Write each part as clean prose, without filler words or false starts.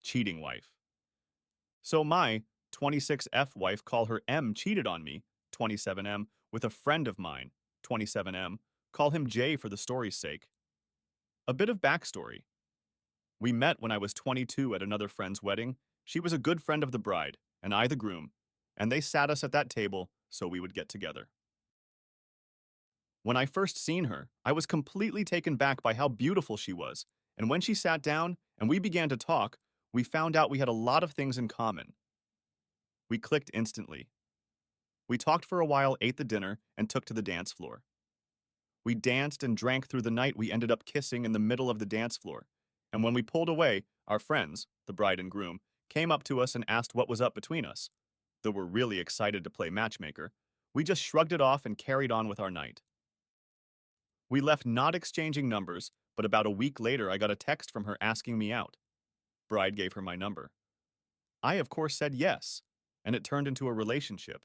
cheating wife. So my 26F wife call her M cheated on me, 27M, with a friend of mine, 27M, call him J for the story's sake. A bit of backstory. We met when I was 22 at another friend's wedding. She was a good friend of the bride, and I the groom, and they sat us at that table so we would get together. When I first seen her, I was completely taken back by how beautiful she was, and when she sat down and we began to talk, we found out we had a lot of things in common. We clicked instantly. We talked for a while, ate the dinner, and took to the dance floor. We danced and drank through the night. We ended up kissing in the middle of the dance floor. And when we pulled away, our friends, the bride and groom, came up to us and asked what was up between us. Though we're really excited to play matchmaker, we just shrugged it off and carried on with our night. We left not exchanging numbers, but about a week later I got a text from her asking me out. Bride gave her my number. I, of course, said yes, and it turned into a relationship.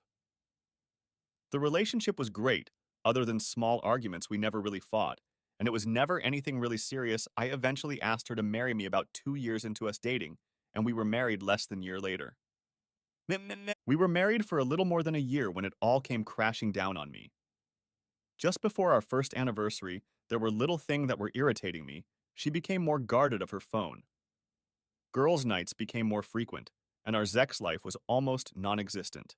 The relationship was great. Other than small arguments, we never really fought, and it was never anything really serious. I eventually asked her to marry me about 2 years into us dating, and we were married less than a year later. We were married for a little more than a year when it all came crashing down on me. Just before our first anniversary, there were little things that were irritating me. She became more guarded of her phone. Girls' nights became more frequent, and our sex life was almost non-existent.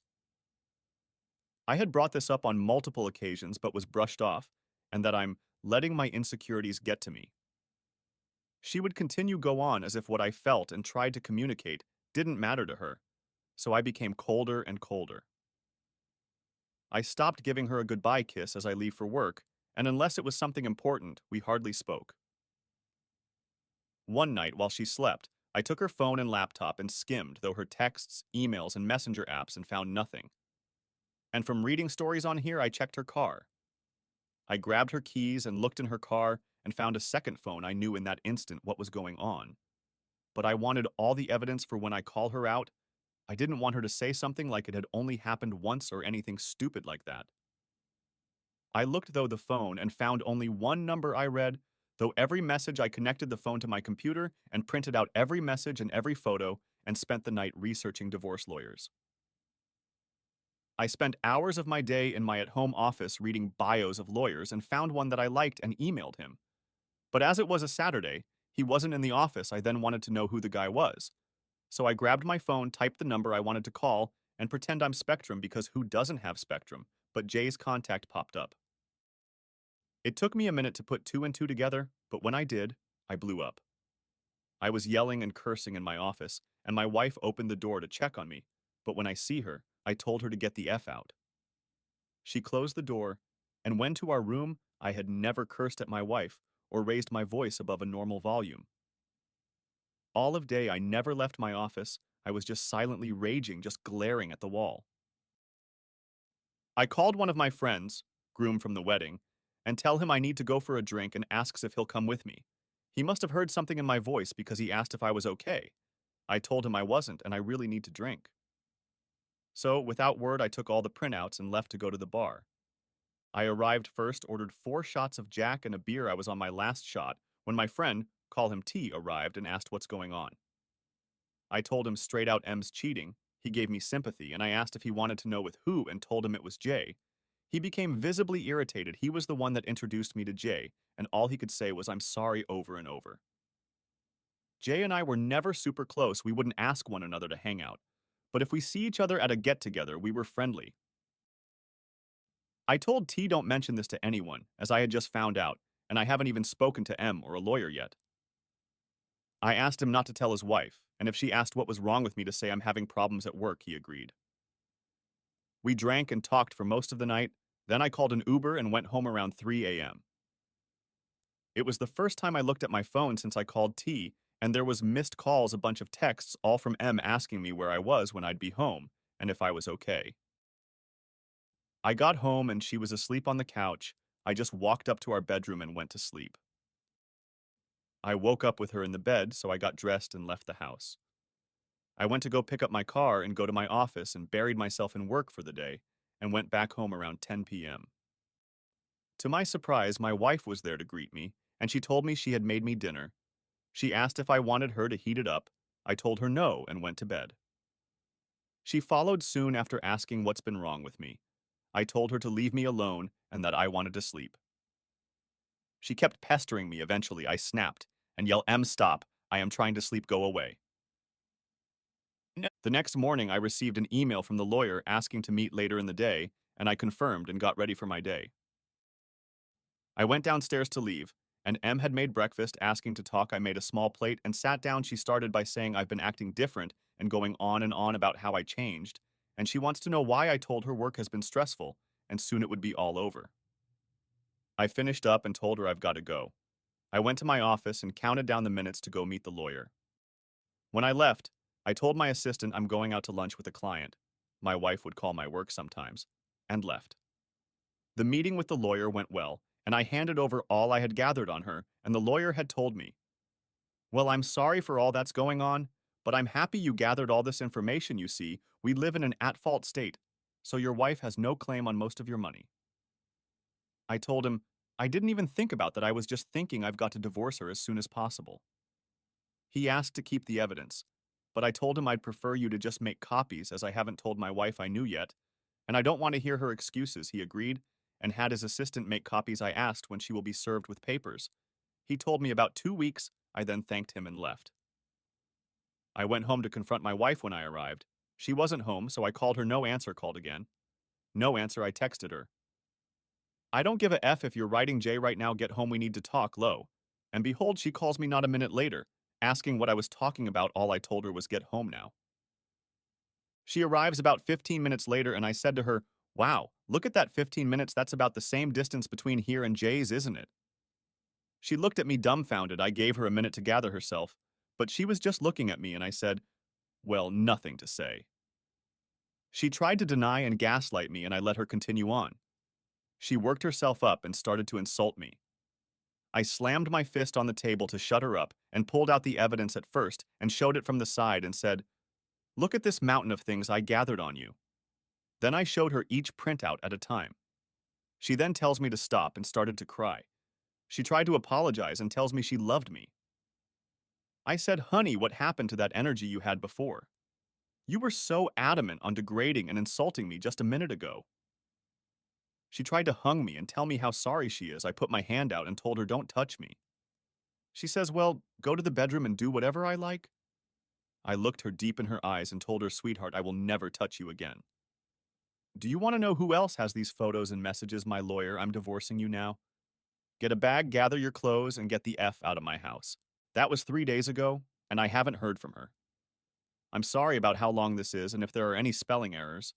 I had brought this up on multiple occasions but was brushed off, and that I'm letting my insecurities get to me. She would continue go on as if what I felt and tried to communicate didn't matter to her, so I became colder and colder. I stopped giving her a goodbye kiss as I leave for work, and unless it was something important, we hardly spoke. One night while she slept, I took her phone and laptop and skimmed through her texts, emails, and messenger apps and found nothing. And from reading stories on here, I checked her car. I grabbed her keys and looked in her car and found a second phone. I knew in that instant what was going on. But I wanted all the evidence for when I call her out. I didn't want her to say something like it had only happened once or anything stupid like that. I looked through the phone and found only one number I read, though every message. I connected the phone to my computer and printed out every message and every photo and spent the night researching divorce lawyers. I spent hours of my day in my at-home office reading bios of lawyers and found one that I liked and emailed him. But as it was a Saturday, he wasn't in the office. I then wanted to know who the guy was. So I grabbed my phone, typed the number I wanted to call, and pretend I'm Spectrum because who doesn't have Spectrum? But Jay's contact popped up. It took me a minute to put two and two together, but when I did, I blew up. I was yelling and cursing in my office, and my wife opened the door to check on me, but when I see her, I told her to get the F out. She closed the door and went to our room. I had never cursed at my wife or raised my voice above a normal volume. All of day, I never left my office. I was just silently raging, just glaring at the wall. I called one of my friends, groom from the wedding, and tell him I need to go for a drink and asks if he'll come with me. He must have heard something in my voice because he asked if I was okay. I told him I wasn't and I really need to drink. So, without word, I took all the printouts and left to go to the bar. I arrived first, ordered 4 shots of Jack and a beer. I was on my last shot when my friend, call him T, arrived and asked what's going on. I told him straight out M's cheating. He gave me sympathy, and I asked if he wanted to know with who and told him it was Jay. He became visibly irritated. He was the one that introduced me to Jay, and all he could say was, "I'm sorry," over and over. Jay and I were never super close. We wouldn't ask one another to hang out. But if we see each other at a get-together, we were friendly. I told T don't mention this to anyone, as I had just found out, and I haven't even spoken to M or a lawyer yet. I asked him not to tell his wife, and if she asked what was wrong with me to say I'm having problems at work, he agreed. We drank and talked for most of the night, then I called an Uber and went home around 3 a.m. It was the first time I looked at my phone since I called T, and there was missed calls, a bunch of texts, all from M asking me where I was when I'd be home, and if I was okay. I got home and she was asleep on the couch. I just walked up to our bedroom and went to sleep. I woke up with her in the bed, so I got dressed and left the house. I went to go pick up my car and go to my office and buried myself in work for the day and went back home around 10 p.m. To my surprise, my wife was there to greet me, and she told me she had made me dinner. She asked if I wanted her to heat it up, I told her no and went to bed. She followed soon after asking what's been wrong with me. I told her to leave me alone and that I wanted to sleep. She kept pestering me. Eventually, I snapped and yelled, Stop. I am trying to sleep. Go away. The next morning, I received an email from the lawyer asking to meet later in the day, and I confirmed and got ready for my day. I went downstairs to leave, and M had made breakfast, asking to talk. I made a small plate and sat down. She started by saying I've been acting different and going on and on about how I changed, and she wants to know why. I told her work has been stressful, and soon it would be all over. I finished up and told her I've got to go. I went to my office and counted down the minutes to go meet the lawyer. When I left, I told my assistant I'm going out to lunch with a client. My wife would call my work sometimes, and left. The meeting with the lawyer went well, and I handed over all I had gathered on her, and the lawyer had told me, Well, I'm sorry for all that's going on, but I'm happy you gathered all this information. You see, we live in an at-fault state, so your wife has no claim on most of your money. I told him, I didn't even think about that. I was just thinking I've got to divorce her as soon as possible. He asked to keep the evidence, but I told him I'd prefer you to just make copies, as I haven't told my wife I knew yet, and I don't want to hear her excuses. He agreed and had his assistant make copies. I asked when she will be served with papers. He told me about 2 weeks. I then thanked him and left. I went home to confront my wife when I arrived. She wasn't home, so I called her. No answer. Called again. No answer. I texted her. I don't give a F if you're writing Jay right now. Get home. We need to talk. Low. And behold, she calls me not a minute later, asking what I was talking about. All I told her was get home now. She arrives about 15 minutes later, and I said to her, Wow, look at that 15 minutes. That's about the same distance between here and Jay's, isn't it? She looked at me dumbfounded. I gave her a minute to gather herself, but she was just looking at me, and I said, Well, nothing to say. She tried to deny and gaslight me, and I let her continue on. She worked herself up and started to insult me. I slammed my fist on the table to shut her up and pulled out the evidence at first and showed it from the side and said, Look at this mountain of things I gathered on you. Then I showed her each printout at a time. She then tells me to stop and started to cry. She tried to apologize and tells me she loved me. I said, Honey, what happened to that energy you had before? You were so adamant on degrading and insulting me just a minute ago. She tried to hug me and tell me how sorry she is. I put my hand out and told her, Don't touch me. She says, Well, go to the bedroom and do whatever I like. I looked her deep in her eyes and told her, Sweetheart, I will never touch you again. Do you want to know who else has these photos and messages? My lawyer. I'm divorcing you now. Get a bag, gather your clothes, and get the F out of my house. That was 3 days ago, and I haven't heard from her. I'm sorry about how long this is and if there are any spelling errors.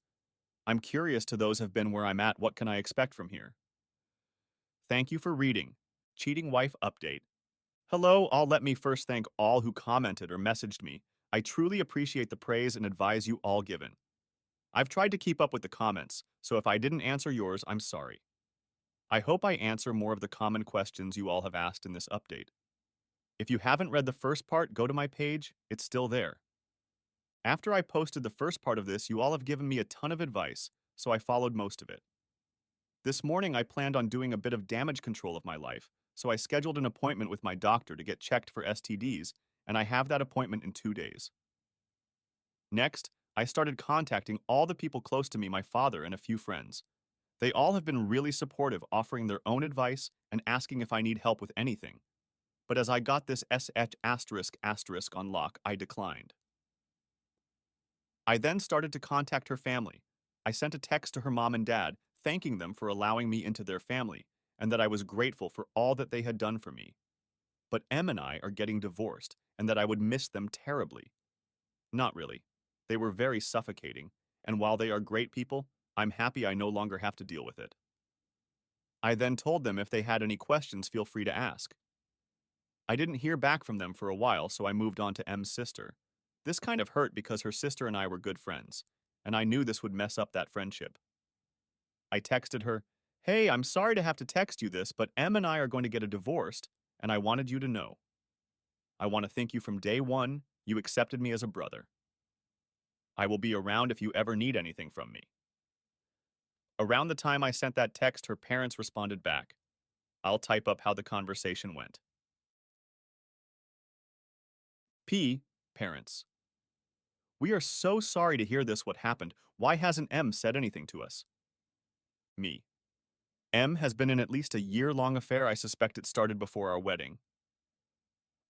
I'm curious to those have been where I'm at. What can I expect from here? Thank you for reading. Cheating Wife Update. Hello, all. Let me first thank all who commented or messaged me. I truly appreciate the praise and advice you all given. I've tried to keep up with the comments, so if I didn't answer yours, I'm sorry. I hope I answer more of the common questions you all have asked in this update. If you haven't read the first part, go to my page, it's still there. After I posted the first part of this, you all have given me a ton of advice, so I followed most of it. This morning, I planned on doing a bit of damage control of my life, so I scheduled an appointment with my doctor to get checked for STDs, and I have that appointment in 2 days. Next, I started contacting all the people close to me, my father and a few friends. They all have been really supportive, offering their own advice and asking if I need help with anything. But as I got this SH** on lock, I declined. I then started to contact her family. I sent a text to her mom and dad, thanking them for allowing me into their family, and that I was grateful for all that they had done for me. But M and I are getting divorced, and that I would miss them terribly. Not really. They were very suffocating, and while they are great people, I'm happy I no longer have to deal with it. I then told them if they had any questions, feel free to ask. I didn't hear back from them for a while, so I moved on to M's sister. This kind of hurt because her sister and I were good friends, and I knew this would mess up that friendship. I texted her, Hey, I'm sorry to have to text you this, but M and I are going to get a divorced, and I wanted you to know. I want to thank you from day one. You accepted me as a brother. I will be around if you ever need anything from me. Around the time I sent that text, her parents responded back. I'll type up how the conversation went. P. Parents. We are so sorry to hear this what happened. Why hasn't M said anything to us? Me. M has been in at least a year-long affair. I suspect it started before our wedding.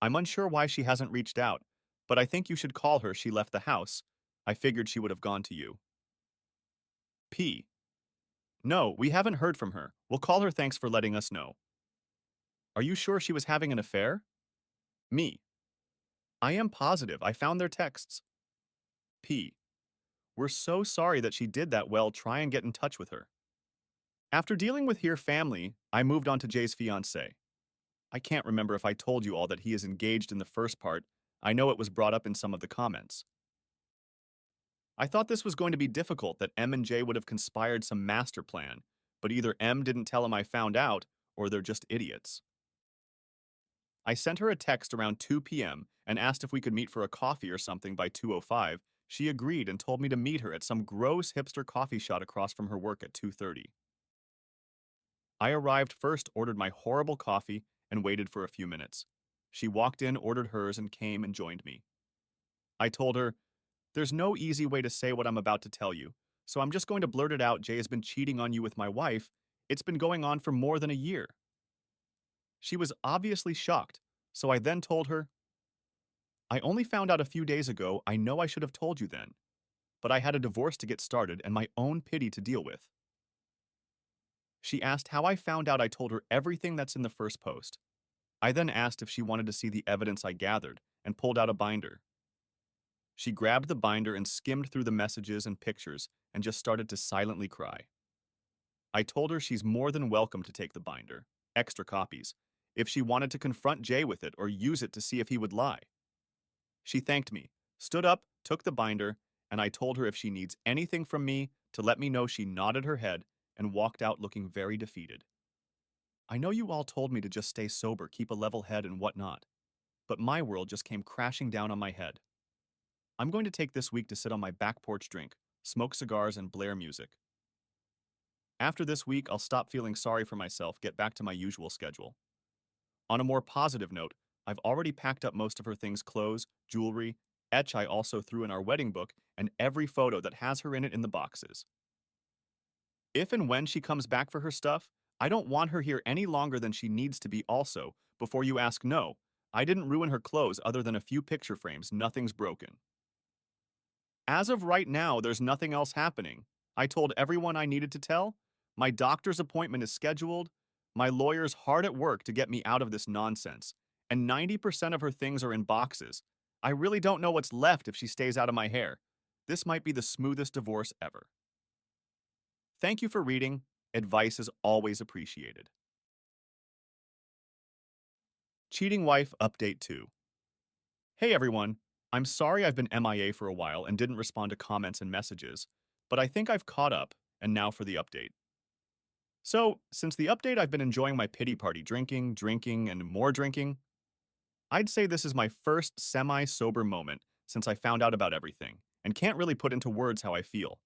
I'm unsure why she hasn't reached out, but I think you should call her. She left the house. I figured she would have gone to you. P. No, we haven't heard from her. We'll call her. Thanks for letting us know. Are you sure she was having an affair? Me. I am positive. I found their texts. P. We're so sorry that she did that. Well, try and get in touch with her. After dealing with her family, I moved on to Jay's fiancée. I can't remember if I told you all that he is engaged in the first part. I know it was brought up in some of the comments. I thought this was going to be difficult, that M and J would have conspired some master plan, but either M didn't tell him I found out, or they're just idiots. I sent her a text around 2 p.m. and asked if we could meet for a coffee or something by 2:05. She agreed and told me to meet her at some gross hipster coffee shop across from her work at 2:30. I arrived first, ordered my horrible coffee, and waited for a few minutes. She walked in, ordered hers, and came and joined me. I told her, there's no easy way to say what I'm about to tell you, so I'm just going to blurt it out. Jay has been cheating on you with my wife. It's been going on for more than a year. She was obviously shocked, so I then told her, I only found out a few days ago. I know I should have told you then, but I had a divorce to get started and my own pity to deal with. She asked how I found out. I told her everything that's in the first post. I then asked if she wanted to see the evidence I gathered and pulled out a binder. She grabbed the binder and skimmed through the messages and pictures and just started to silently cry. I told her she's more than welcome to take the binder, extra copies, if she wanted to confront Jay with it or use it to see if he would lie. She thanked me, stood up, took the binder, and I told her if she needs anything from me to let me know. She nodded her head and walked out looking very defeated. I know you all told me to just stay sober, keep a level head and whatnot, but my world just came crashing down on my head. I'm going to take this week to sit on my back porch, drink, smoke cigars, and blare music. After this week, I'll stop feeling sorry for myself, get back to my usual schedule. On a more positive note, I've already packed up most of her things, clothes, jewelry, etch I also threw in our wedding book, and every photo that has her in it in the boxes. If and when she comes back for her stuff, I don't want her here any longer than she needs to be. Also, before you ask, no, I didn't ruin her clothes other than a few picture frames. Nothing's broken. As of right now, there's nothing else happening. I told everyone I needed to tell. My doctor's appointment is scheduled. My lawyer's hard at work to get me out of this nonsense. And 90% of her things are in boxes. I really don't know what's left if she stays out of my hair. This might be the smoothest divorce ever. Thank you for reading. Advice is always appreciated. Cheating Wife Update 2. Hey everyone. I'm sorry I've been MIA for a while and didn't respond to comments and messages, but I think I've caught up, and now for the update. So, since the update, I've been enjoying my pity party, drinking, and more drinking. I'd say this is my first semi-sober moment since I found out about everything, and can't really put into words how I feel.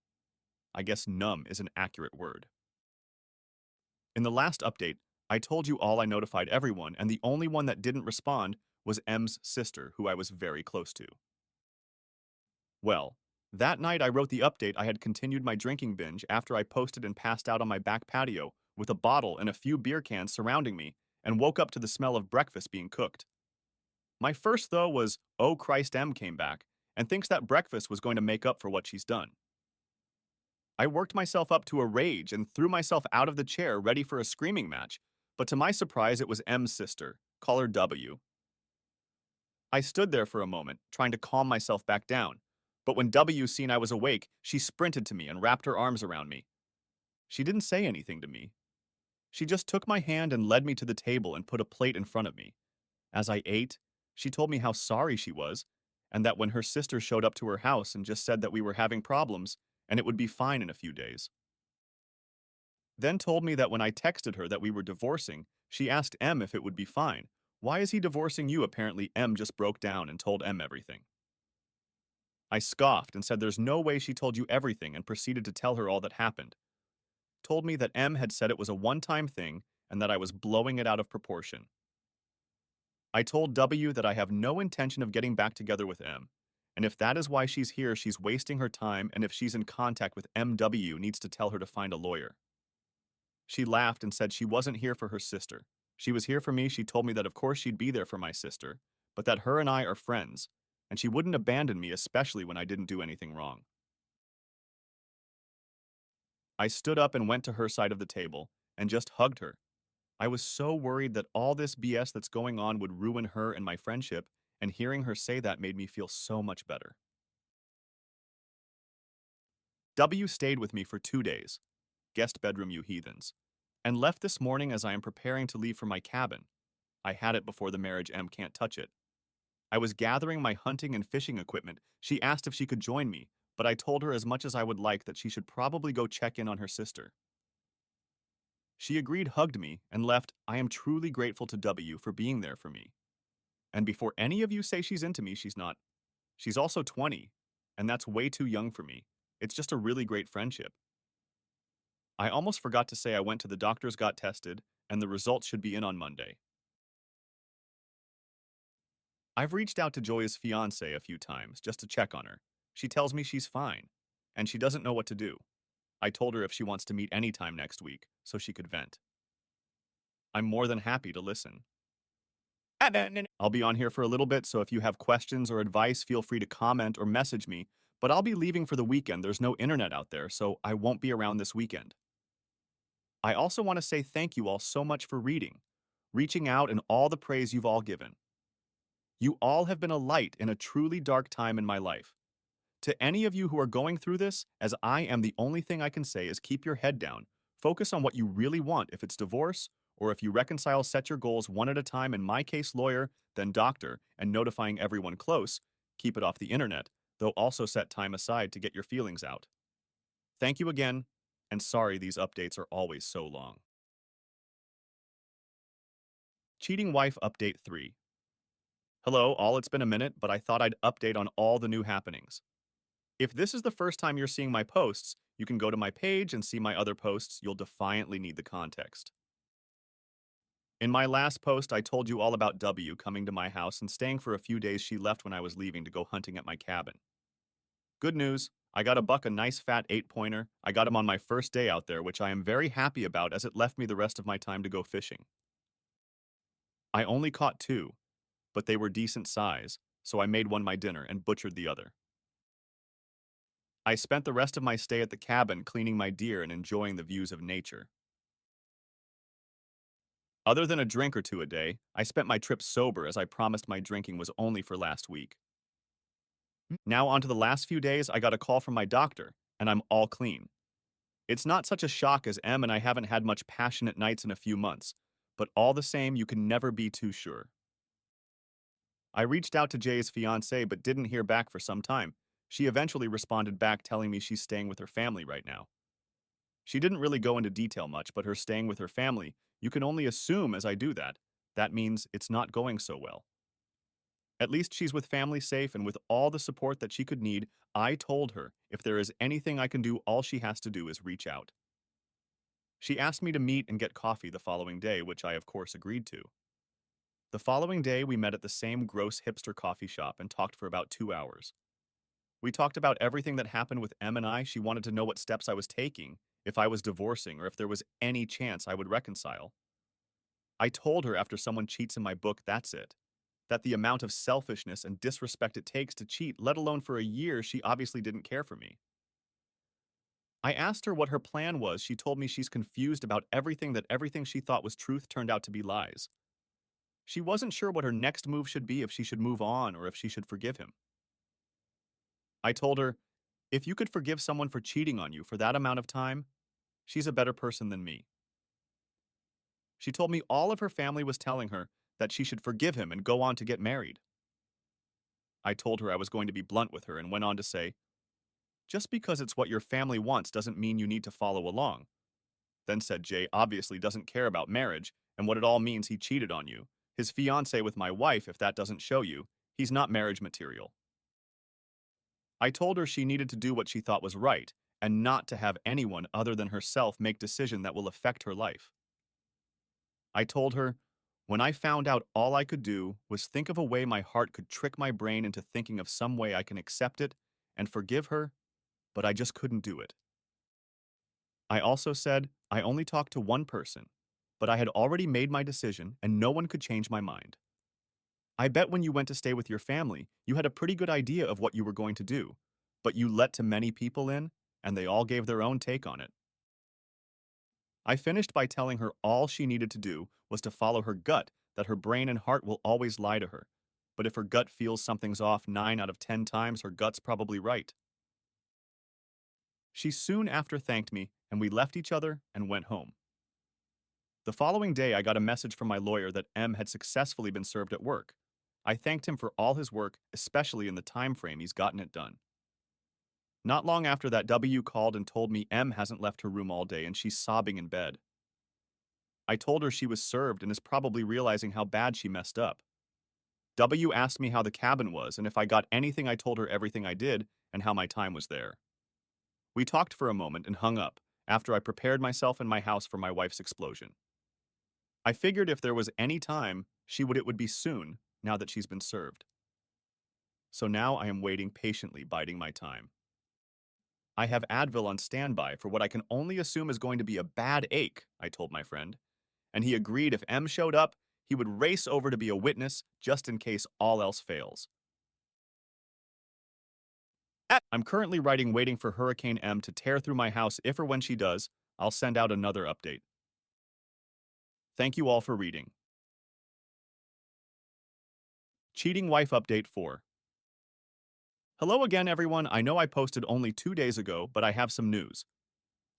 I guess numb is an accurate word. In the last update, I told you all I notified everyone, and the only one that didn't respond was M's sister, who I was very close to. Well, that night I wrote the update. I had continued my drinking binge after I posted and passed out on my back patio with a bottle and a few beer cans surrounding me and woke up to the smell of breakfast being cooked. My first thought was, oh Christ, M came back and thinks that breakfast was going to make up for what she's done. I worked myself up to a rage and threw myself out of the chair ready for a screaming match, but to my surprise it was M's sister, call her W. I stood there for a moment, trying to calm myself back down, but when W seen I was awake, she sprinted to me and wrapped her arms around me. She didn't say anything to me. She just took my hand and led me to the table and put a plate in front of me. As I ate, she told me how sorry she was, and that when her sister showed up to her house and just said that we were having problems, and it would be fine in a few days. Then told me that when I texted her that we were divorcing, she asked M if it would be fine. Why is he divorcing you? Apparently M just broke down and told M everything. I scoffed and said there's no way she told you everything and proceeded to tell her all that happened. Told me that M had said it was a one-time thing and that I was blowing it out of proportion. I told W that I have no intention of getting back together with M, and if that is why she's here, she's wasting her time, and if she's in contact with MW, needs to tell her to find a lawyer. She laughed and said she wasn't here for her sister. She was here for me. She told me that of course she'd be there for my sister, but that her and I are friends, and she wouldn't abandon me, especially when I didn't do anything wrong. I stood up and went to her side of the table and just hugged her. I was so worried that all this BS that's going on would ruin her and my friendship, and hearing her say that made me feel so much better. W stayed with me for 2 days, guest bedroom you heathens, and left this morning as I am preparing to leave for my cabin. I had it before the marriage. M can't touch it. I was gathering my hunting and fishing equipment. She asked if she could join me, but I told her as much as I would like that she should probably go check in on her sister. She agreed, hugged me, and left. I am truly grateful to W for being there for me. And before any of you say she's into me, she's not. She's also 20, and that's way too young for me. It's just a really great friendship. I almost forgot to say I went to the doctors, got tested, and the results should be in on Monday. I've reached out to Joya's fiance a few times just to check on her. She tells me she's fine, and she doesn't know what to do. I told her if she wants to meet anytime next week so she could vent. I'm more than happy to listen. I'll be on here for a little bit, so if you have questions or advice, feel free to comment or message me, but I'll be leaving for the weekend. There's no internet out there, so I won't be around this weekend. I also want to say thank you all so much for reading, reaching out, and all the praise you've all given. You all have been a light in a truly dark time in my life. To any of you who are going through this, as I am, the only thing I can say is keep your head down. Focus on what you really want. If it's divorce, or if you reconcile, set your goals one at a time. In my case, lawyer, then doctor, and notifying everyone close. Keep it off the internet, though also set time aside to get your feelings out. Thank you again, and sorry these updates are always so long. Cheating Wife Update 3. Hello, all. It's been a minute, but I thought I'd update on all the new happenings. If this is the first time you're seeing my posts, you can go to my page and see my other posts. You'll defiantly need the context. In my last post, I told you all about W coming to my house and staying for a few days. She left when I was leaving to go hunting at my cabin. Good news, I got a buck, a nice fat 8-pointer. I got him on my first day out there, which I am very happy about as it left me the rest of my time to go fishing. I only caught 2, but they were decent size, so I made one my dinner and butchered the other. I spent the rest of my stay at the cabin cleaning my deer and enjoying the views of nature. Other than a drink or two a day, I spent my trip sober as I promised my drinking was only for last week. Now on to the last few days, I got a call from my doctor, and I'm all clean. It's not such a shock as M and I haven't had much passionate nights in a few months, but all the same, you can never be too sure. I reached out to Jay's fiance but didn't hear back for some time. She eventually responded back telling me she's staying with her family right now. She didn't really go into detail much, but her staying with her family, you can only assume as I do that. That means it's not going so well. At least she's with family safe and with all the support that she could need. I told her if there is anything I can do, all she has to do is reach out. She asked me to meet and get coffee the following day, which I of course agreed to. The following day, we met at the same gross hipster coffee shop and talked for about 2 hours. We talked about everything that happened with M and I. She wanted to know what steps I was taking, if I was divorcing, or if there was any chance I would reconcile. I told her after someone cheats in my book, that's it. That the amount of selfishness and disrespect it takes to cheat, let alone for a year, she obviously didn't care for me. I asked her what her plan was. She told me she's confused about everything, that everything she thought was truth turned out to be lies. She wasn't sure what her next move should be, if she should move on or if she should forgive him. I told her, if you could forgive someone for cheating on you for that amount of time, she's a better person than me. She told me all of her family was telling her that she should forgive him and go on to get married. I told her I was going to be blunt with her and went on to say, just because it's what your family wants doesn't mean you need to follow along. Then said Jay obviously doesn't care about marriage and what it all means. He cheated on you. His fiancé with my wife, if that doesn't show you, he's not marriage material. I told her she needed to do what she thought was right and not to have anyone other than herself make decision that will affect her life. I told her, When I found out, all I could do was think of a way my heart could trick my brain into thinking of some way I can accept it and forgive her, but I just couldn't do it. I also said I only talked to one person, but I had already made my decision and no one could change my mind. I bet when you went to stay with your family, you had a pretty good idea of what you were going to do, but you let too many people in, and they all gave their own take on it. I finished by telling her all she needed to do was to follow her gut, that her brain and heart will always lie to her. But if her gut feels something's off 9 out of 10 times, her gut's probably right. She soon after thanked me, and we left each other and went home. The following day, I got a message from my lawyer that M had successfully been served at work. I thanked him for all his work, especially in the time frame he's gotten it done. Not long after that, W called and told me M hasn't left her room all day and she's sobbing in bed. I told her she was served and is probably realizing how bad she messed up. W asked me how the cabin was, and if I got anything. I told her everything I did and how my time was there. We talked for a moment and hung up after I prepared myself and my house for my wife's explosion. I figured if there was any time, it would be soon, now that she's been served. So now I am waiting patiently, biding my time. I have Advil on standby for what I can only assume is going to be a bad ache, I told my friend, and he agreed if M showed up, he would race over to be a witness just in case all else fails. I'm currently waiting for Hurricane M to tear through my house. If or when she does, I'll send out another update. Thank you all for reading. Cheating Wife Update 4. Hello again, everyone. I know I posted only 2 days ago, but I have some news.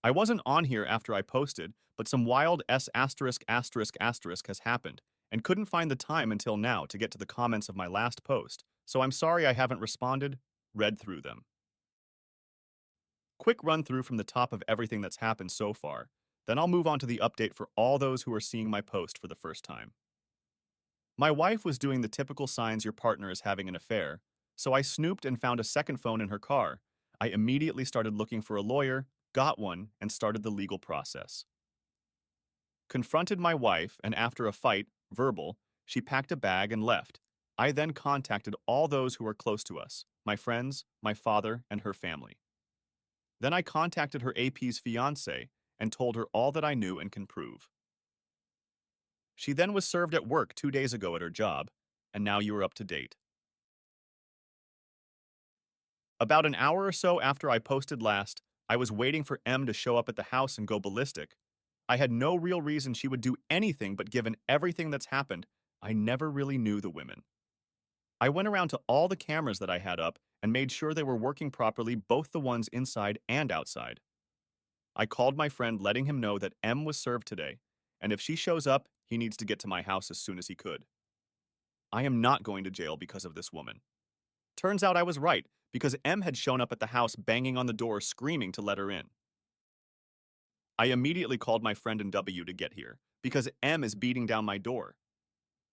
I wasn't on here after I posted, but some wild S***** has happened, and couldn't find the time until now to get to the comments of my last post, so I'm sorry I haven't responded, read through them. Quick run through from the top of everything that's happened so far, then I'll move on to the update for all those who are seeing my post for the first time. My wife was doing the typical signs your partner is having an affair, so I snooped and found a second phone in her car. I immediately started looking for a lawyer, got one, and started the legal process. Confronted my wife, and after a fight, verbal, she packed a bag and left. I then contacted all those who are close to us, my friends, my father, and her family. Then I contacted her AP's fiancé and told her all that I knew and can prove. She then was served at work 2 days ago at her job, and now you are up to date. About an hour or so after I posted last, I was waiting for M to show up at the house and go ballistic. I had no real reason she would do anything, but given everything that's happened, I never really knew the women. I went around to all the cameras that I had up and made sure they were working properly, both the ones inside and outside. I called my friend letting him know that M was served today, and if she shows up, he needs to get to my house as soon as he could. I am not going to jail because of this woman. Turns out I was right, because M had shown up at the house banging on the door screaming to let her in. I immediately called my friend and W to get here, because M is beating down my door.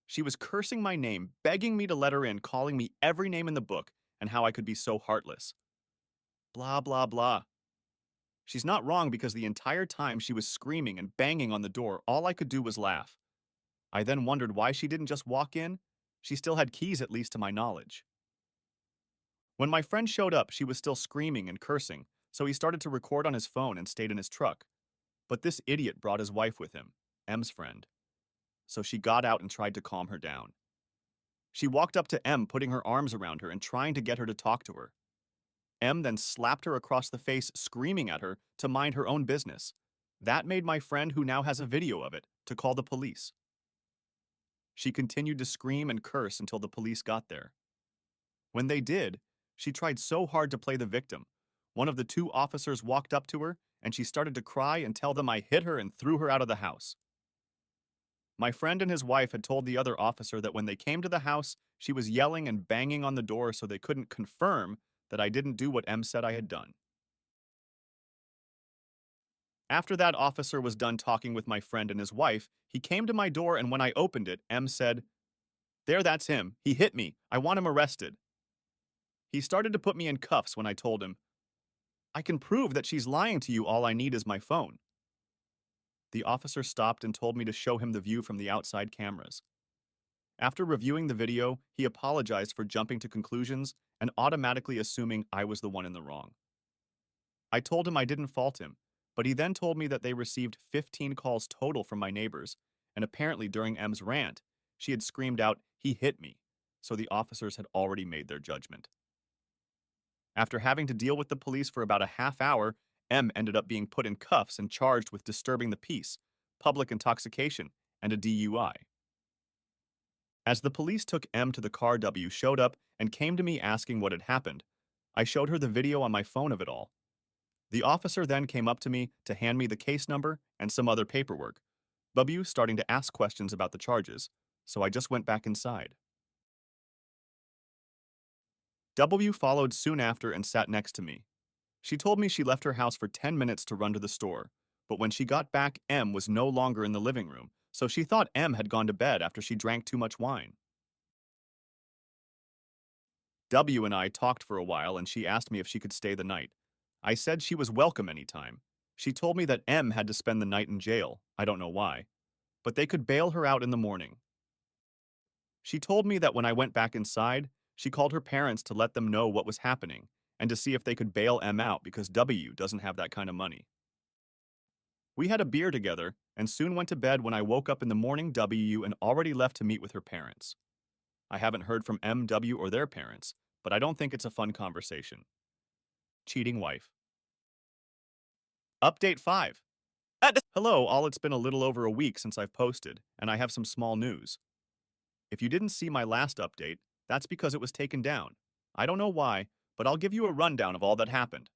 She was cursing my name, begging me to let her in, calling me every name in the book, and how I could be so heartless. Blah, blah, blah. She's not wrong, because the entire time she was screaming and banging on the door, all I could do was laugh. I then wondered why she didn't just walk in. She still had keys, at least to my knowledge. When my friend showed up, she was still screaming and cursing, so he started to record on his phone and stayed in his truck. But this idiot brought his wife with him, M's friend. So she got out and tried to calm her down. She walked up to M, putting her arms around her and trying to get her to talk to her. M then slapped her across the face, screaming at her to mind her own business. That made my friend, who now has a video of it, to call the police. She continued to scream and curse until the police got there. When they did, she tried so hard to play the victim. One of the two officers walked up to her, and she started to cry and tell them I hit her and threw her out of the house. My friend and his wife had told the other officer that when they came to the house, she was yelling and banging on the door, so they couldn't confirm that I didn't do what M said I had done. After that officer was done talking with my friend and his wife, he came to my door, and when I opened it, M said, "There, that's him. He hit me. I want him arrested." He started to put me in cuffs when I told him, "I can prove that she's lying to you. All I need is my phone." the officer stopped and told me to show him the view from the outside cameras. After reviewing the video, he apologized for jumping to conclusions and automatically assuming I was the one in the wrong. I told him I didn't fault him, but he then told me that they received 15 calls total from my neighbors, and apparently during M's rant, she had screamed out, "He hit me," so the officers had already made their judgment. After having to deal with the police for about a half hour, M ended up being put in cuffs and charged with disturbing the peace, public intoxication, and a DUI. As the police took M to the car, W showed up and came to me asking what had happened. I showed her the video on my phone of it all. The officer then came up to me to hand me the case number and some other paperwork, W starting to ask questions about the charges, so I just went back inside. W followed soon after and sat next to me. She told me she left her house for 10 minutes to run to the store, but when she got back, M was no longer in the living room, so she thought M had gone to bed after she drank too much wine. W and I talked for a while and she asked me if she could stay the night. I said she was welcome anytime. She told me that M had to spend the night in jail, I don't know why, but they could bail her out in the morning. She told me that when I went back inside, she called her parents to let them know what was happening and to see if they could bail M out because W doesn't have that kind of money. We had a beer together and soon went to bed. When I woke up in the morning, W and already left to meet with her parents. I haven't heard from M, W, or their parents, but I don't think it's a fun conversation. Cheating wife. Update 5. Hello, all. It's been a little over a week since I've posted, and I have some small news. If you didn't see my last update, that's because it was taken down. I don't know why, but I'll give you a rundown of all that happened.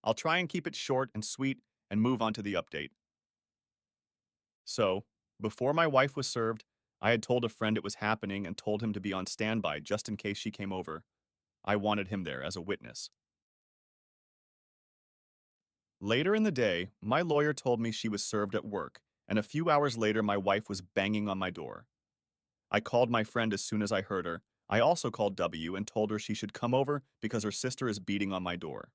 I'll try and keep it short and sweet and move on to the update. So, before my wife was served, I had told a friend it was happening and told him to be on standby just in case she came over. I wanted him there as a witness. Later in the day, my lawyer told me she was served at work, and a few hours later, my wife was banging on my door. I called my friend as soon as I heard her. I also called W and told her she should come over because her sister is beating on my door.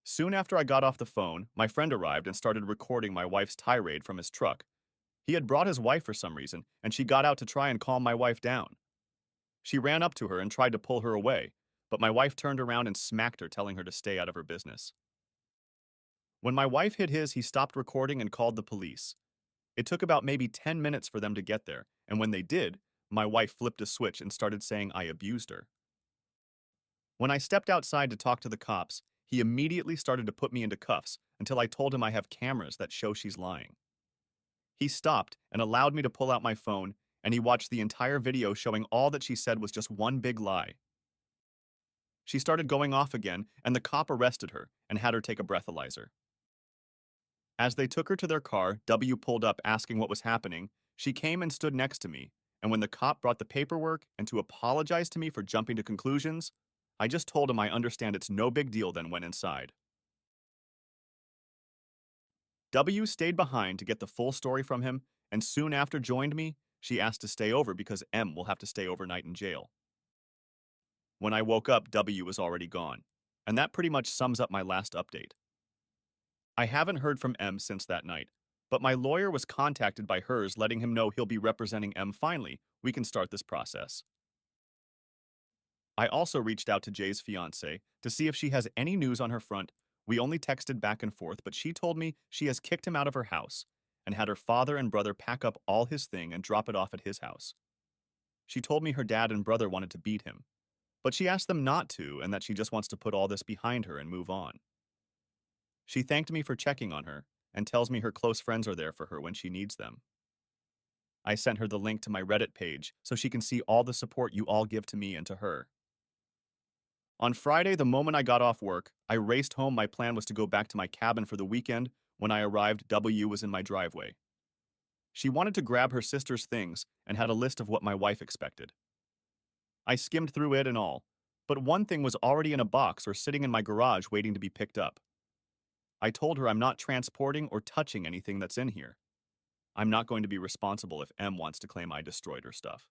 Soon after I got off the phone, my friend arrived and started recording my wife's tirade from his truck. He had brought his wife for some reason, and she got out to try and calm my wife down. She ran up to her and tried to pull her away, but my wife turned around and smacked her, telling her to stay out of her business. When my wife hit his, he stopped recording and called the police. It took about maybe 10 minutes for them to get there, and when they did, my wife flipped a switch and started saying I abused her. When I stepped outside to talk to the cops, he immediately started to put me into cuffs until I told him I have cameras that show she's lying. He stopped and allowed me to pull out my phone, and he watched the entire video showing all that she said was just one big lie. She started going off again, and the cop arrested her and had her take a breathalyzer. As they took her to their car, W pulled up asking what was happening. She came and stood next to me, and when the cop brought the paperwork and to apologize to me for jumping to conclusions, I just told him I understand it's no big deal, then went inside. W stayed behind to get the full story from him, and soon after joined me. She asked to stay over because M will have to stay overnight in jail. When I woke up, W was already gone, and that pretty much sums up my last update. I haven't heard from M since that night, but my lawyer was contacted by hers letting him know he'll be representing M. Finally, we can start this process. I also reached out to Jay's fiancée to see if she has any news on her front. We only texted back and forth, but she told me she has kicked him out of her house and had her father and brother pack up all his thing and drop it off at his house. She told me her dad and brother wanted to beat him, but she asked them not to and that she just wants to put all this behind her and move on. She thanked me for checking on her and tells me her close friends are there for her when she needs them. I sent her the link to my Reddit page so she can see all the support you all give to me and to her. On Friday, the moment I got off work, I raced home. My plan was to go back to my cabin for the weekend. When I arrived, W was in my driveway. She wanted to grab her sister's things and had a list of what my wife expected. I skimmed through it and all, but one thing was already in a box or sitting in my garage waiting to be picked up. I told her I'm not transporting or touching anything that's in here. I'm not going to be responsible if M wants to claim I destroyed her stuff.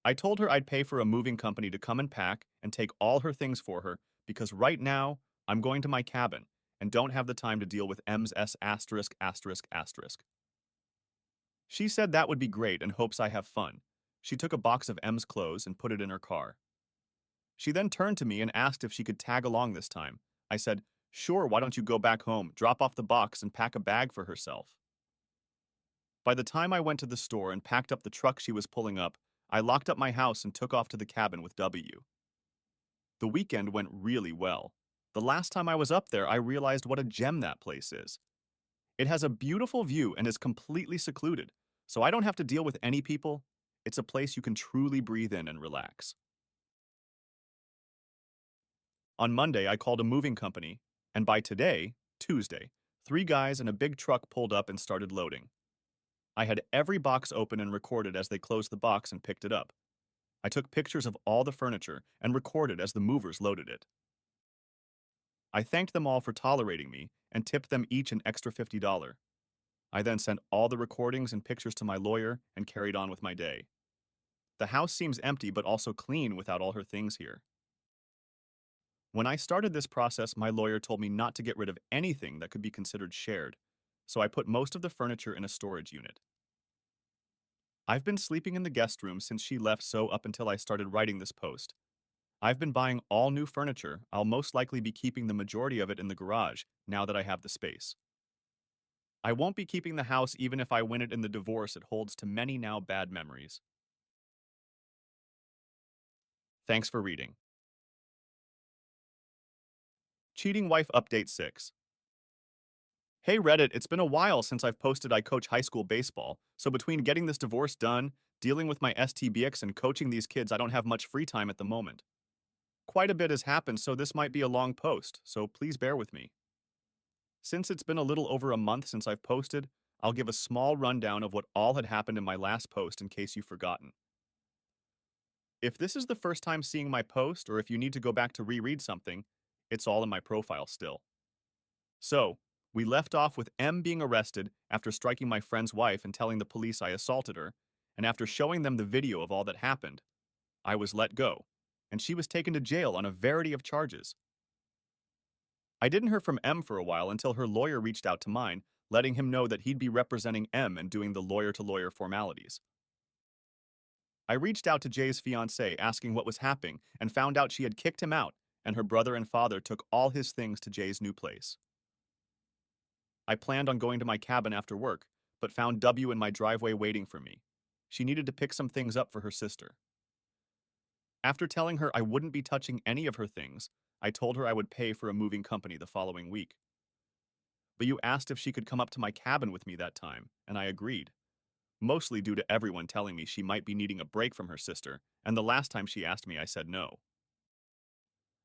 I told her I'd pay for a moving company to come and pack and take all her things for her because right now I'm going to my cabin and don't have the time to deal with M's S asterisk asterisk asterisk. She said that would be great and hopes I have fun. She took a box of M's clothes and put it in her car. She then turned to me and asked if she could tag along this time. I said, "Sure, why don't you go back home, drop off the box, and pack a bag for herself?" By the time I went to the store and packed up the truck she was pulling up, I locked up my house and took off to the cabin with W. The weekend went really well. The last time I was up there, I realized what a gem that place is. It has a beautiful view and is completely secluded, so I don't have to deal with any people. It's a place you can truly breathe in and relax. On Monday, I called a moving company, and by today, Tuesday, 3 guys and a big truck pulled up and started loading. I had every box open and recorded as they closed the box and picked it up. I took pictures of all the furniture and recorded as the movers loaded it. I thanked them all for tolerating me and tipped them each an extra $50. I then sent all the recordings and pictures to my lawyer and carried on with my day. The house seems empty but also clean without all her things here. When I started this process, my lawyer told me not to get rid of anything that could be considered shared, so I put most of the furniture in a storage unit. I've been sleeping in the guest room since she left, so up until I started writing this post. I've been buying all new furniture. I'll most likely be keeping the majority of it in the garage now that I have the space. I won't be keeping the house even if I win it in the divorce. It holds to many now bad memories. Thanks for reading. Cheating Wife Update 6. Hey Reddit, it's been a while since I've posted I coach high school baseball, so between getting this divorce done, dealing with my STBX, and coaching these kids, I don't have much free time at the moment. Quite a bit has happened, so this might be a long post, so please bear with me. Since it's been a little over a month since I've posted, I'll give a small rundown of what all had happened in my last post in case you've forgotten. If this is the first time seeing my post, or if you need to go back to reread something, it's all in my profile still. So, we left off with M being arrested after striking my friend's wife and telling the police I assaulted her, and after showing them the video of all that happened, I was let go, and she was taken to jail on a variety of charges. I didn't hear from M for a while until her lawyer reached out to mine, letting him know that he'd be representing M and doing the lawyer-to-lawyer formalities. I reached out to Jay's fiancée asking what was happening and found out she had kicked him out, and her brother and father took all his things to Jay's new place. I planned on going to my cabin after work, but found W in my driveway waiting for me. She needed to pick some things up for her sister. After telling her I wouldn't be touching any of her things, I told her I would pay for a moving company the following week. But you asked if she could come up to my cabin with me that time, and I agreed. Mostly due to everyone telling me she might be needing a break from her sister, and the last time she asked me, I said no.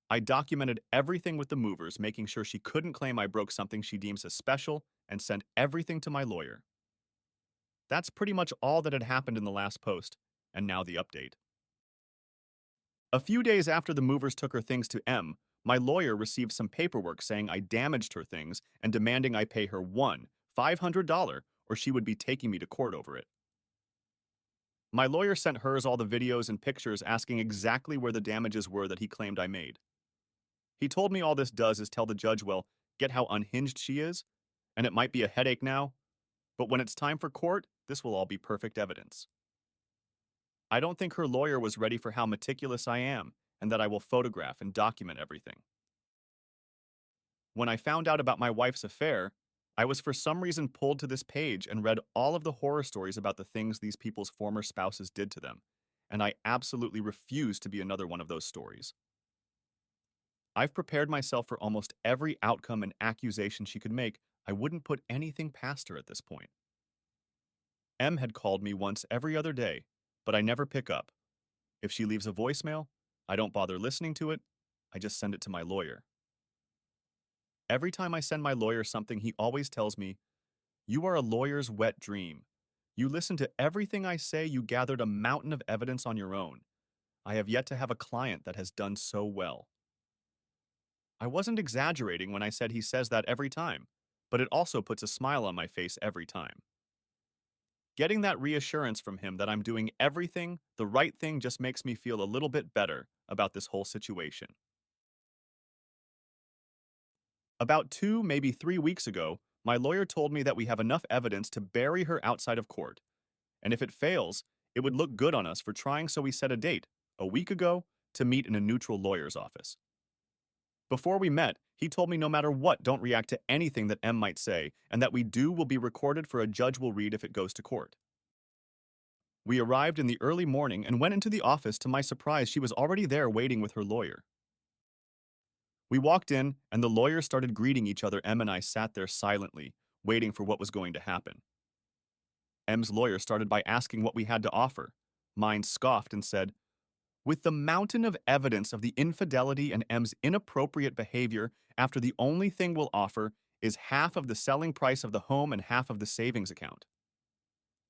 I documented everything with the movers, making sure she couldn't claim I broke something she deems as special, and sent everything to my lawyer. That's pretty much all that had happened in the last post, and now the update. A few days after the movers took her things to M, my lawyer received some paperwork saying I damaged her things and demanding I pay her $500 or she would be taking me to court over it. My lawyer sent hers all the videos and pictures asking exactly where the damages were that he claimed I made. He told me all this does is tell the judge, well, get how unhinged she is, and it might be a headache now, but when it's time for court, this will all be perfect evidence. I don't think her lawyer was ready for how meticulous I am and that I will photograph and document everything. When I found out about my wife's affair, I was for some reason pulled to this page and read all of the horror stories about the things these people's former spouses did to them, and I absolutely refuse to be another one of those stories. I've prepared myself for almost every outcome and accusation she could make. I wouldn't put anything past her at this point. M had called me once every other day, but I never pick up. If she leaves a voicemail, I don't bother listening to it, I just send it to my lawyer. Every time I send my lawyer something, he always tells me, "You are a lawyer's wet dream. You listen to everything I say, you gathered a mountain of evidence on your own. I have yet to have a client that has done so well." I wasn't exaggerating when I said he says that every time, but it also puts a smile on my face every time. Getting that reassurance from him that I'm doing everything the right thing just makes me feel a little bit better about this whole situation. About 2, maybe 3 weeks ago, my lawyer told me that we have enough evidence to bury her outside of court, and if it fails, it would look good on us for trying, so we set a date, a week ago, to meet in a neutral lawyer's office. Before we met, he told me no matter what, don't react to anything that M might say, and that we do will be recorded for a judge will read if it goes to court. We arrived in the early morning and went into the office. To my surprise, she was already there waiting with her lawyer. We walked in, and the lawyers started greeting each other. M and I sat there silently, waiting for what was going to happen. M's lawyer started by asking what we had to offer. Mine scoffed and said, with the mountain of evidence of the infidelity and M's inappropriate behavior, after the only thing we'll offer is half of the selling price of the home and half of the savings account.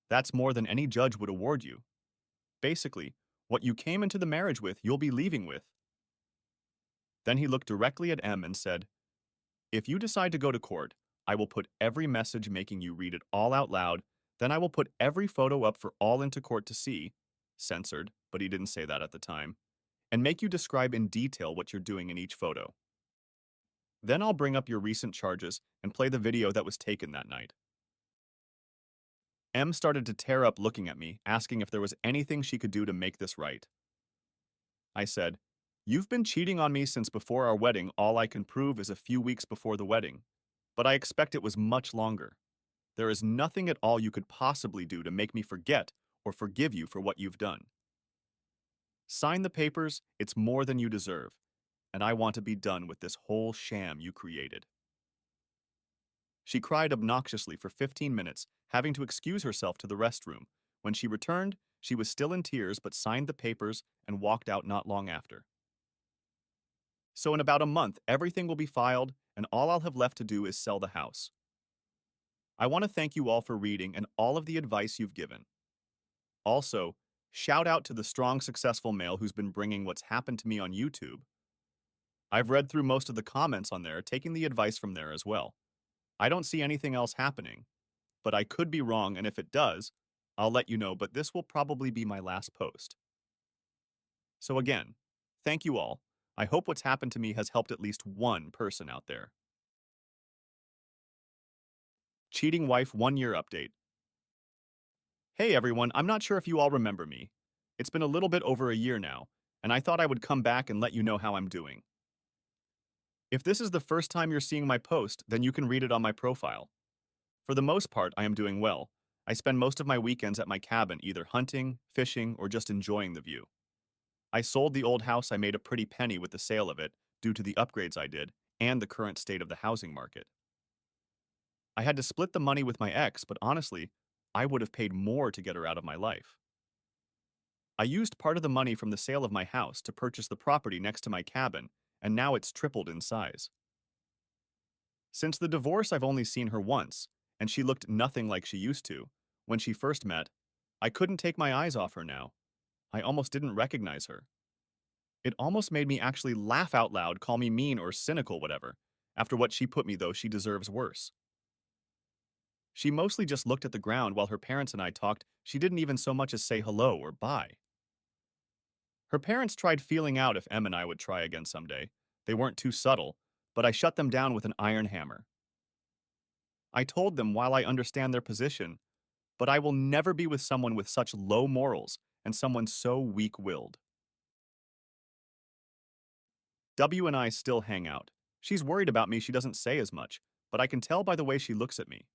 That's more than any judge would award you. Basically, what you came into the marriage with, you'll be leaving with. Then he looked directly at M and said, if you decide to go to court, I will put every message making you read it all out loud. Then I will put every photo up for all into court to see, censored, but he didn't say that at the time, and make you describe in detail what you're doing in each photo. Then I'll bring up your recent charges and play the video that was taken that night. M started to tear up looking at me, asking if there was anything she could do to make this right. I said, you've been cheating on me since before our wedding. All I can prove is a few weeks before the wedding, but I expect it was much longer. There is nothing at all you could possibly do to make me forget or forgive you for what you've done. Sign the papers, it's more than you deserve, and I want to be done with this whole sham you created. She cried obnoxiously for 15 minutes, having to excuse herself to the restroom. When she returned, she was still in tears but signed the papers and walked out not long after. So in about a month, everything will be filed, and all I'll have left to do is sell the house. I want to thank you all for reading and all of the advice you've given. Also, shout out to the strong, successful male who's been bringing what's happened to me on YouTube. I've read through most of the comments on there, taking the advice from there as well. I don't see anything else happening, but I could be wrong, and if it does, I'll let you know, but this will probably be my last post. So again, thank you all. I hope what's happened to me has helped at least one person out there. Cheating wife 1-year update. Hey everyone, I'm not sure if you all remember me. It's been a little bit over a year now, and I thought I would come back and let you know how I'm doing. If this is the first time you're seeing my post, then you can read it on my profile. For the most part, I am doing well. I spend most of my weekends at my cabin either hunting, fishing, or just enjoying the view. I sold the old house. I made a pretty penny with the sale of it due to the upgrades I did and the current state of the housing market. I had to split the money with my ex, but honestly, I would have paid more to get her out of my life. I used part of the money from the sale of my house to purchase the property next to my cabin, and now it's tripled in size. Since the divorce, I've only seen her once, and she looked nothing like she used to. When she first met, I couldn't take my eyes off her now. I almost didn't recognize her. It almost made me actually laugh out loud, call me mean or cynical, whatever. After what she put me, though, she deserves worse. She mostly just looked at the ground while her parents and I talked. She didn't even so much as say hello or bye. Her parents tried feeling out if Em and I would try again someday. They weren't too subtle, but I shut them down with an iron hammer. I told them while I understand their position, but I will never be with someone with such low morals and someone so weak-willed. W and I still hang out. She's worried about me. She doesn't say as much, but I can tell by the way she looks at me.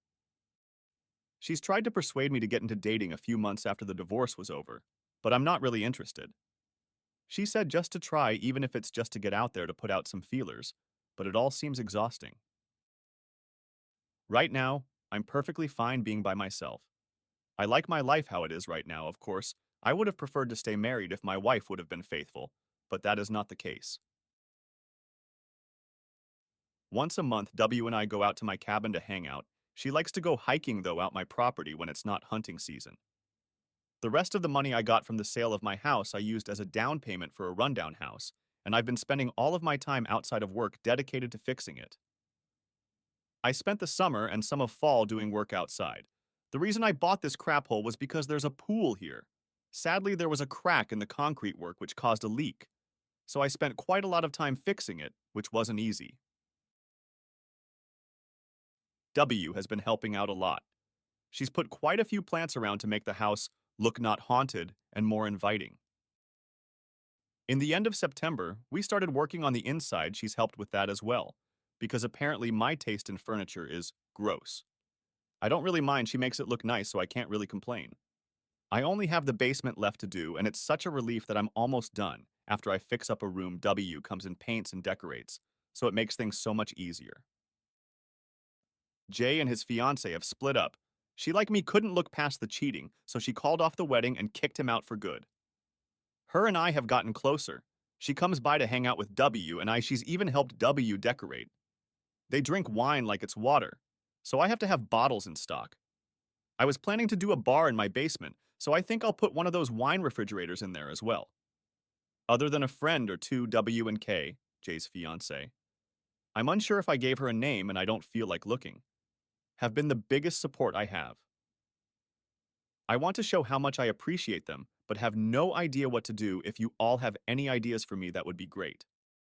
She's tried to persuade me to get into dating a few months after the divorce was over, but I'm not really interested. She said just to try, even if it's just to get out there to put out some feelers, but it all seems exhausting. Right now, I'm perfectly fine being by myself. I like my life how it is right now, of course. I would have preferred to stay married if my wife would have been faithful, but that is not the case. Once a month, W and I go out to my cabin to hang out. She likes to go hiking, though, out my property when it's not hunting season. The rest of the money I got from the sale of my house I used as a down payment for a rundown house, and I've been spending all of my time outside of work dedicated to fixing it. I spent the summer and some of fall doing work outside. The reason I bought this crap hole was because there's a pool here. Sadly, there was a crack in the concrete work which caused a leak, so I spent quite a lot of time fixing it, which wasn't easy. W has been helping out a lot. She's put quite a few plants around to make the house look not haunted and more inviting. In the end of September, we started working on the inside. She's helped with that as well, because apparently my taste in furniture is gross. I don't really mind, she makes it look nice, so I can't really complain. I only have the basement left to do, and it's such a relief that I'm almost done after I fix up a room W comes and paints and decorates, so it makes things so much easier. Jay and his fiancée have split up. She, like me, couldn't look past the cheating, so she called off the wedding and kicked him out for good. Her and I have gotten closer. She comes by to hang out with W, and she's even helped W decorate. They drink wine like it's water, so I have to have bottles in stock. I was planning to do a bar in my basement, so I think I'll put one of those wine refrigerators in there as well. Other than a friend or two, W and K, Jay's fiancée, I'm unsure if I gave her a name and I don't feel like looking, have been the biggest support I have. I want to show how much I appreciate them, but have no idea what to do. If you all have any ideas for me, that would be great.